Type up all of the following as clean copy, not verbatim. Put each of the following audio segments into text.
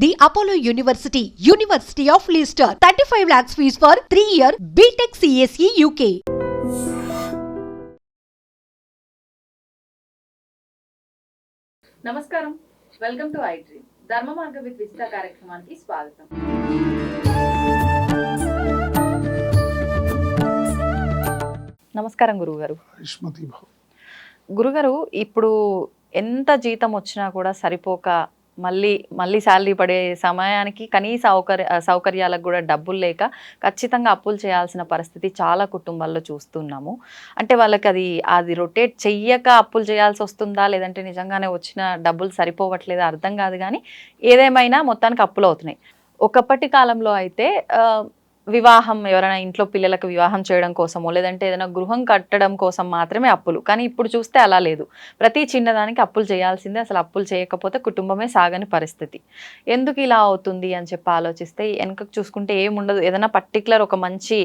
The Apollo University, University of Leicester. 35 lakhs fees for 3-year BTech CSE UK. నమస్కారం, welcome to I dream. ధర్మ మార్గ with Vijitha కార్యక్రమానికి స్వాగతం. నమస్కారం గురుగారు. గురుగారు, ఇప్పుడు ఎంత జీతం వచ్చినా కూడా సరిపోక మళ్ళీ శాలరీ పడే సమయానికి కనీస సౌకర్యాలకు కూడా డబ్బులు లేక ఖచ్చితంగా అప్పులు చేయాల్సిన పరిస్థితి చాలా కుటుంబాల్లో చూస్తున్నాము. అంటే వాళ్ళకి అది రొటేట్ చెయ్యక అప్పులు చేయాల్సి వస్తుందా, లేదంటే నిజంగానే వచ్చిన డబ్బులు సరిపోవట్లేదా అర్థం కాదు. కానీ ఏదేమైనా మొత్తానికి అప్పులు అవుతున్నాయి. ఒకప్పటి కాలంలో అయితే వివాహం, ఎవరైనా ఇంట్లో పిల్లలకు వివాహం చేయడం కోసమో లేదంటే ఏదైనా గృహం కట్టడం కోసం మాత్రమే అప్పులు. కానీ ఇప్పుడు చూస్తే అలా లేదు. ప్రతి చిన్నదానికి అప్పులు చేయాల్సిందే. అసలు అప్పులు చేయకపోతే కుటుంబమే సాగని పరిస్థితి. ఎందుకు ఇలా అవుతుంది అని చెప్పి ఆలోచిస్తే వెనకకు చూసుకుంటే ఏముండదు. ఏదైనా పర్టికులర్ ఒక మంచి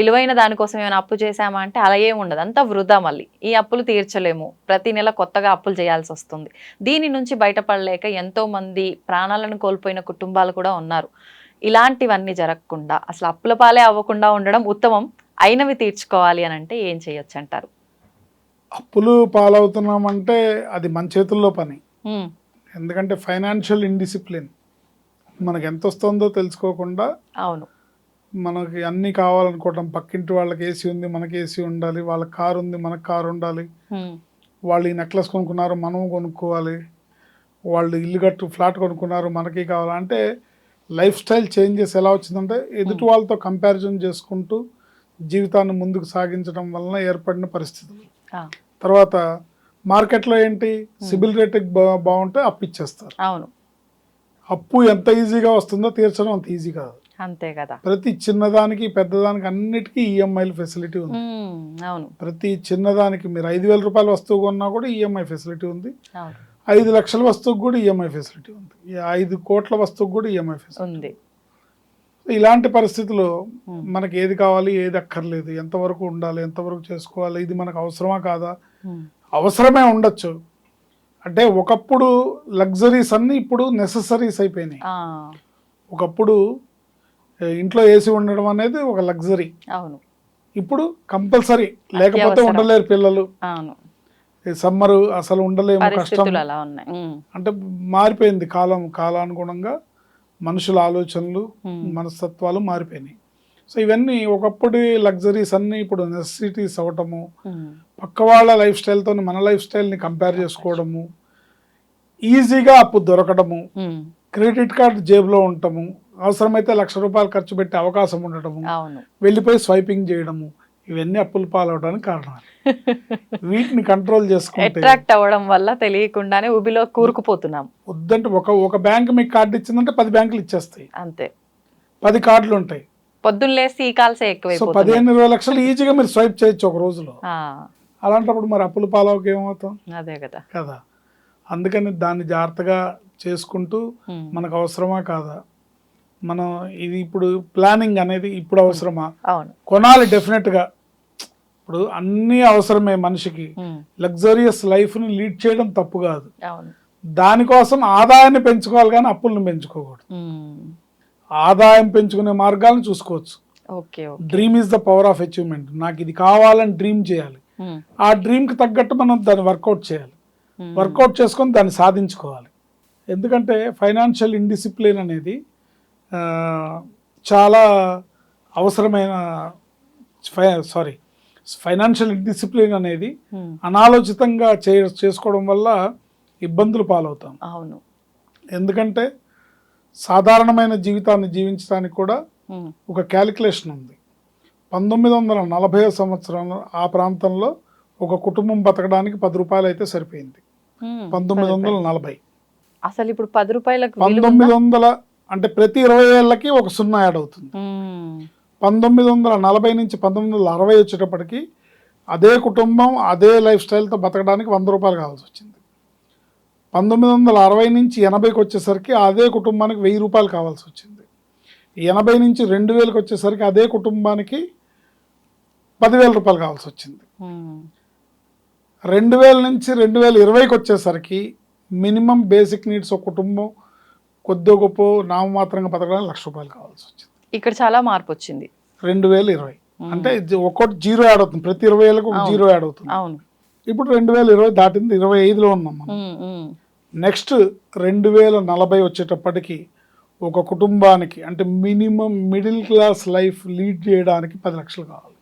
విలువైన దానికోసం ఏమైనా అప్పు చేసామా అంటే అలా ఏముండదు, అంతా వృధా. మళ్ళీ ఈ అప్పులు తీర్చలేము, ప్రతి నెల కొత్తగా అప్పులు చేయాల్సి వస్తుంది. దీని నుంచి బయటపడలేక ఎంతోమంది ప్రాణాలను కోల్పోయిన కుటుంబాలు కూడా ఉన్నారు. ఇలాంటివన్నీ జరగకుండా అసలు అప్పుల పాలే అవ్వకుండా ఉండడం ఉత్తమం. అయినవి తీర్చుకోవాలి అని అంటే ఏం చేయొచ్చు అంటారు? అప్పులు పాలవుతున్నామంటే అది మన చేతుల్లో పని. ఎందుకంటే ఫైనాన్షియల్ ఇండిసిప్లిన్, మనకు ఎంత వస్తుందో తెలుసుకోకుండా, అవును, మనకి అన్నీ కావాలనుకోవటం. పక్కింటి వాళ్ళకి ఏసీ ఉంది, మనకి ఏసీ ఉండాలి. వాళ్ళకి కారు ఉంది, మనకు కారు ఉండాలి. వాళ్ళు ఈ నెక్లెస్ కొనుక్కున్నారు, మనం కొనుక్కోవాలి. వాళ్ళు ఇల్లు ఫ్లాట్ కొనుక్కున్నారు, మనకి కావాలంటే లైఫ్ స్టైల్ చేంజెస్ ఎలా వచ్చిందంటే ఎదుటి వాళ్ళతో కంపారిజన్ చేసుకుంటూ జీవితాన్ని ముందుకు సాగించడం వలన ఏర్పడిన పరిస్థితులు. తర్వాత మార్కెట్లో ఏంటి, సిబిల్ రేటింగ్ బాగుంటే అప్పు ఇచ్చేస్తారు. అవును, అప్పు ఎంత ఈజీగా వస్తుందో తీర్చడం అంత ఈజీ కాదు. అంతే కదా. ప్రతి చిన్నదానికి పెద్దదానికి అన్నిటికీ ఈఎంఐల ఫెసిలిటీ ఉంది. అవును, ప్రతి చిన్నదానికి మీరు 5,000 రూపాయల వస్తువు కొన్నా కూడా ఈఎంఐ ఫెసిలిటీ ఉంది. 5 లక్షల వస్తువుకు కూడా ఈఎంఐ ఫెసిలిటీ ఉంది. 5 కోట్ల వస్తువుకు కూడా ఈఎంఐ ఫెసిలిటీ ఉంది. ఇలాంటి పరిస్థితుల్లో మనకి ఏది కావాలి, ఏది అక్కర్లేదు, ఎంతవరకు ఉండాలి, ఎంతవరకు చేసుకోవాలి, ఇది మనకు అవసరమా కాదా? అవసరమే ఉండొచ్చు. అంటే ఒకప్పుడు లగ్జరీస్ అన్నీ ఇప్పుడు నెససరీస్ అయిపోయినాయి. ఒకప్పుడు ఇంట్లో ఏసీ ఉండడం అనేది ఒక లగ్జరీ, ఇప్పుడు కంపల్సరీ, లేకపోతే ఉండలేరు పిల్లలు. సమ్మరు అసలు ఉండలేము, కష్టం. అంటే మారిపోయింది కాలానుగుణంగా మనుషుల ఆలోచనలు, మనస్తత్వాలు మారిపోయినాయి. సో ఇవన్నీ ఒకప్పుడు లగ్జరీస్ అన్నీ ఇప్పుడు నెసెసిటీస్ అవ్వటము, పక్క వాళ్ళ లైఫ్ స్టైల్తో మన లైఫ్ స్టైల్ని కంపేర్ చేసుకోవడము, ఈజీగా అప్పు దొరకడము, క్రెడిట్ కార్డు జేబులో ఉండటము, అవసరమైతే ₹1,00,000 ఖర్చు పెట్టే అవకాశం ఉండటము, వెళ్ళిపోయి స్వైపింగ్ చేయడము, ఇవన్నీ అప్పులు పాలవడానికి కారణాలు. వీటిని కంట్రోల్ చేసుకుంటే, అట్రాక్ట్ అవ్వడం వల్ల తెలియకుండానే ఉబిలో కూరుకుపోతున్నాం. వద్దంటే ఒక బ్యాంక్ మీకు కార్డు ఇచ్చిందంటే 10 బ్యాంకులు ఇచ్చేస్తాయి. అంతే, 10 కార్డులు ఉంటాయి. పొద్దున్న లేసి ఈ కాల్సే ఎక్కువ. 15-20 లక్షలు ఈజీగా మీరు స్వైప్ చేయొచ్చు ఒక రోజులో. అలాంటప్పుడు మరి అప్పులు పాలవకి ఏమవుతాం? అదే కదా. అందుకని దాన్ని జాగ్రత్తగా చేసుకుంటూ మనకు అవసరమా కాదా, మనం ఇది ఇప్పుడు ప్లానింగ్ అనేది ఇప్పుడు అవసరమా, కొనాలి డెఫినెట్గా. ఇప్పుడు అన్నీ అవసరమే మనిషికి. లగ్జరియస్ లైఫ్ని లీడ్ చేయడం తప్పు కాదు. దానికోసం ఆదాయాన్ని పెంచుకోవాలి కానీ అప్పులను పెంచుకోకూడదు. ఆదాయం పెంచుకునే మార్గాలను చూసుకోవచ్చు. Dream is the power of achievement. నాకు ఇది కావాలని డ్రీమ్ చేయాలి. ఆ డ్రీమ్కి తగ్గట్టు మనం దాన్ని వర్కౌట్ చేయాలి. వర్కౌట్ చేసుకొని దాన్ని సాధించుకోవాలి. ఎందుకంటే ఫైనాన్షియల్ ఇండిసిప్లిన్ అనేది చాలా అవసరమైన ఫైనాన్షియల్ డిసిప్లిన్ అనేది అనాలోచితంగా చేసుకోవడం వల్ల ఇబ్బందులు పాలవుతాం. అవును, ఎందుకంటే సాధారణమైన జీవితాన్ని జీవించడానికి కూడా ఒక క్యాలిక్యులేషన్ ఉంది. 1940 సంవత్సరంలో ఆ ప్రాంతంలో ఒక కుటుంబం బతకడానికి ₹10 అయితే సరిపోయింది. 1940. అసలు ఇప్పుడు ₹10 1900 అంటే ప్రతి 20 ఏళ్ళకి ఒక 0 యాడ్ అవుతుంది. 1940 నుంచి 1960 వచ్చేటప్పటికి అదే కుటుంబం అదే లైఫ్ స్టైల్తో బతకడానికి ₹100 కావాల్సి వచ్చింది. 1960 నుంచి 80కి వచ్చేసరికి అదే కుటుంబానికి ₹1000 కావాల్సి వచ్చింది. 80 నుంచి 2000కి వచ్చేసరికి అదే కుటుంబానికి ₹10,000 కావాల్సి వచ్చింది. 2000 నుంచి 2020కి వచ్చేసరికి మినిమం బేసిక్ నీడ్స్ ఒక కుటుంబం కొద్దో గొప్ప నామమాత్రంగా బతకడానికి 1,00,000 రూపాయలు కావాల్సి వచ్చింది. ఇక్కడ చాలా మార్పు వచ్చింది. 2020 అంటే ఒక్కొక్కటి జీరో యాడ్ అవుతుంది, ప్రతి 20,000కు ఒక జీరో యాడ్ అవుతుంది. అవును. ఇప్పుడు 2020 దాటింది, 25లో ఉన్నాం మనం. నెక్స్ట్ 2040 వచ్చేటప్పటికి ఒక కుటుంబానికి అంటే minimum middle class life lead చేయడానికి 10 లక్షలు కావాలి.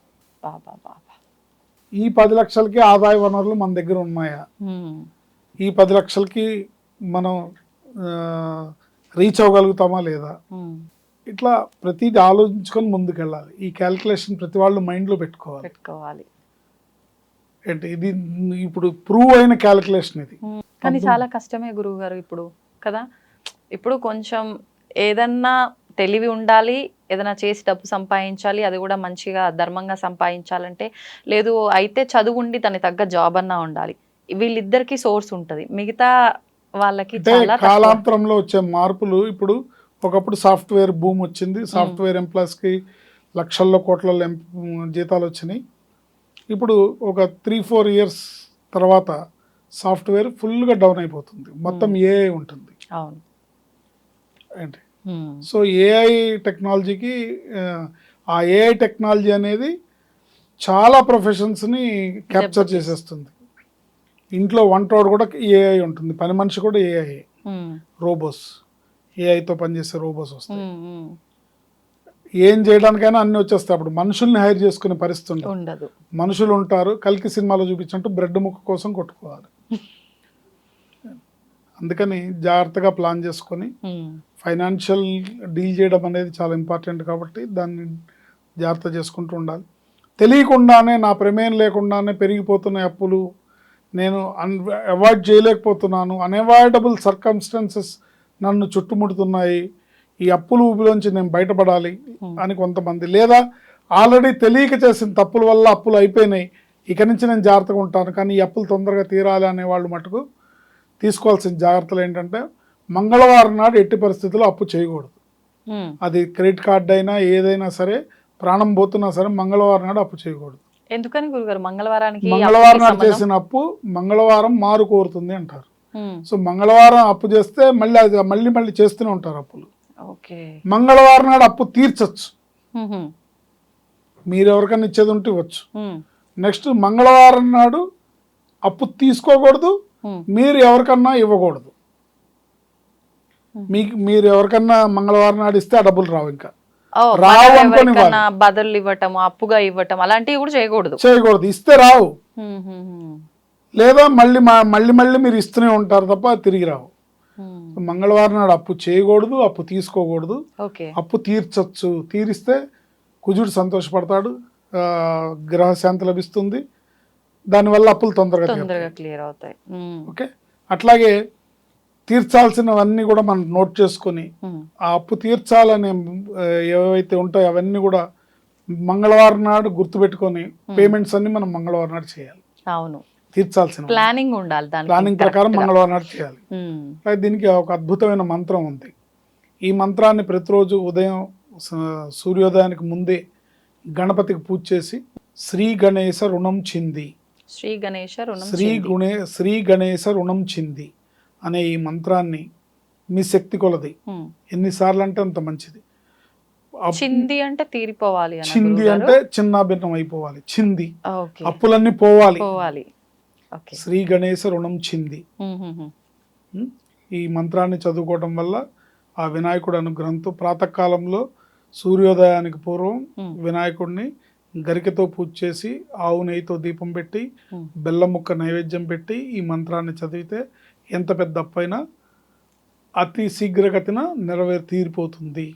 ఈ 10 లక్షలకి ఆదాయ వనరులు మన దగ్గర ఉన్నాయా? ఈ 10 లక్షలకి మనం రీచ్ అవ్వగలుగుతామా లేదా? ఇట్లా ప్రతిదీ ఆలోచించుకొని ముందుకెళ్ళాలి. ఈ క్యాల్కులేషన్ ప్రతి వాళ్ళు మైండ్లో పెట్టుకోవాలి. ఏంటి ఇది ఇప్పుడు ప్రూవ్ అయిన క్యాల్కులేషన్ ఇది. కానీ చాలా కష్టమే గురువు గారు ఇప్పుడు కదా. ఇప్పుడు కొంచెం ఏదన్నా తెలివి ఉండాలి, ఏదైనా చేసి డబ్బు సంపాదించాలి, అది కూడా మంచిగా ధర్మంగా సంపాదించాలంటే. లేదు అయితే చదువు ఉండి దానికి తగ్గ జాబ్ అన్నా ఉండాలి. వీళ్ళిద్దరికి సోర్స్ ఉంటుంది, మిగతా వాళ్ళకి చాలా కాలాంతరంలో వచ్చే మార్పులు. ఇప్పుడు ఒకప్పుడు సాఫ్ట్వేర్ భూమ్ వచ్చింది, సాఫ్ట్వేర్ ఎంప్లాయీస్కి లక్షల్లో కోట్లలో జీతాలు వచ్చినాయి. ఇప్పుడు ఒక 3-4 ఇయర్స్ తర్వాత సాఫ్ట్వేర్ ఫుల్గా డౌన్ అయిపోతుంది, మొత్తం ఏఐ ఉంటుంది. అవును ఏంటి సో ఏఐ టెక్నాలజీకి ఆ ఏఐ టెక్నాలజీ అనేది చాలా ప్రొఫెషన్స్ని క్యాప్చర్ చేసేస్తుంది. ఇంట్లో వంటోడు కూడా ఏఐ ఉంటుంది, పని మనిషి కూడా ఏఐ, రోబోస్, ఏఐతో పనిచేసే రోబోస్ వస్తాయి. ఏం చేయడానికైనా అన్ని వచ్చేస్తాయి. అప్పుడు మనుషుల్ని హైర్ చేసుకునే పరిస్థితి ఉండదు. మనుషులు ఉంటారు, కల్కి సినిమాలో చూపించినట్టు బ్రెడ్ ముక్క కోసం కొట్టుకోవాలి. అందుకని జాగ్రత్తగా ప్లాన్ చేసుకొని ఫైనాన్షియల్ డీల్ చేయడం అనేది చాలా ఇంపార్టెంట్. కాబట్టి దాన్ని జాగ్రత్త చేసుకుంటూ ఉండాలి. తెలియకుండానే నా ప్రమేయం లేకుండానే పెరిగిపోతున్న అప్పులు నేను అవాయిడ్ చేయలేకపోతున్నాను, అన్అవాయిడబుల్ సర్కమ్స్టాన్సెస్ నన్ను చుట్టుముడుతున్నాయి, ఈ అప్పులు ఊపిలోంచి నేను బయటపడాలి అని కొంతమంది, లేదా ఆల్రెడీ తెలియక చేసిన తప్పుల వల్ల అప్పులు అయిపోయినాయి, ఇక నుంచి నేను జాగ్రత్తగా ఉంటాను కానీ ఈ అప్పులు తొందరగా తీరాలి అనే వాళ్ళు మటుకు తీసుకోవాల్సిన జాగ్రత్తలు ఏంటంటే మంగళవారం నాడు ఎట్టి పరిస్థితుల్లో అప్పు చేయకూడదు. అది క్రెడిట్ కార్డ్ అయినా ఏదైనా సరే, ప్రాణం పోతున్నా సరే మంగళవారం నాడు అప్పు చేయకూడదు. ఎందుకని గురుగారు? మంగళవారం నాడు చేసిన అప్పు మంగళవారం మారు కోరుతుంది అంటారు. సో మంగళవారం అప్పు చేస్తే మళ్ళీ మళ్ళీ చేస్తూనే ఉంటారు అప్పులు. మంగళవారం నాడు అప్పు తీర్చచ్చు, మీరు ఎవరికైనా ఇచ్చేది ఉంటే ఇవ్వచ్చు. నెక్స్ట్ మంగళవారం నాడు అప్పు తీసుకోకూడదు, మీరు ఎవరికన్నా ఇవ్వకూడదు. మీరు ఎవరికన్నా మంగళవారం నాడు ఇస్తే ఆ డబ్బులు రావు, ఇంకా రావు అనుకోని బదులు ఇవ్వటం, అప్పుగా ఇవ్వటం అలాంటివి కూడా చేయకూడదు. ఇస్తే రావు, లేదా మళ్ళీ మీరు ఇస్తూనే ఉంటారు తప్ప తిరిగి రావు. మంగళవారం నాడు అప్పు చేయకూడదు, అప్పు తీసుకోకూడదు. అప్పు తీర్చచ్చు, తీరిస్తే కుజుడు సంతోషపడతాడు, గ్రహశాంతి లభిస్తుంది, దానివల్ల అప్పులు తొందరగా క్లియర్ అవుతాయి. ఓకే, అట్లాగే తీర్చాల్సినవన్నీ కూడా మనం నోట్ చేసుకొని ఆ అప్పు తీర్చాలనే ఏవైతే ఉంటాయో అవన్నీ కూడా మంగళవారం నాడు గుర్తుపెట్టుకొని పేమెంట్స్ అన్ని మనం మంగళవారం నాడు చేయాలి. అవును, తీర్చాల్సిన ప్లానింగ్ ఉండాలి, ప్లానింగ్ ప్రకారం మంగళవారం నాడు చేయాలి. దీనికి ఒక అద్భుతమైన మంత్రం ఉంది. ఈ మంత్రాన్ని ప్రతిరోజు ఉదయం సూర్యోదయానికి ముందే గణపతికి పూజ చేసి శ్రీ గణేశ రుణం చింది, శ్రీ గణేశ రుణం చింది అనే ఈ మంత్రాన్ని మీ శక్తి కొలది ఎన్నిసార్లు అంటే అంత మంచిది. చింది అంటే తీరిపోవాలి, చింది అంటే చిన్న భిన్నం అయిపోవాలి, చింది అప్పులన్నీ పోవాలి. శ్రీ గణేశ రుణం చింది. ఈ మంత్రాన్ని చదువుకోవడం వల్ల ఆ వినాయకుడు అనుగ్రహంతో ప్రాతకాలంలో సూర్యోదయానికి పూర్వం వినాయకుడిని గరికతో పూజ చేసి ఆవు నెయ్యితో దీపం పెట్టి బెల్లం ముక్క నైవేద్యం పెట్టి ఈ మంత్రాన్ని చదివితే ఎంత పెద్ద అప్పైనా అతి శీఘ్రగతిన తీరిపోతుంది.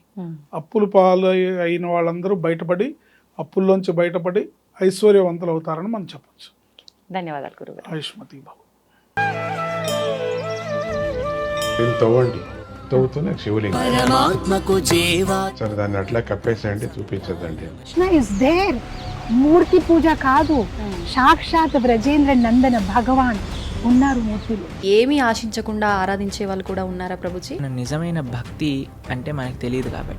అప్పులు పాలు అయిన వాళ్ళందరూ బయటపడి అప్పుల్లోంచి బయటపడి ఐశ్వర్యవంతులు అవుతారని మనం చెప్పచ్చు. ధన్యవాదాలు గురుగారు. ఆయుష్మతి బాబు. తవ్వుతూనే శివలింగం సరే దాన్ని అట్లా కప్పేసేయండి, చూపించదండి. కృష్ణ ఇస్ దేర్, మూర్తి పూజ కాదు, సాక్షాత్ బ్రజేంద్ర నందన భగవాన్ ఉన్నారు మూర్తిలో. ఏమీ ఆశించకుండా ఆరాధించే వాళ్ళు కూడా ఉన్నారా ప్రభుజీ? నిజమైన భక్తి అంటే మనకు తెలియదు కాబట్టి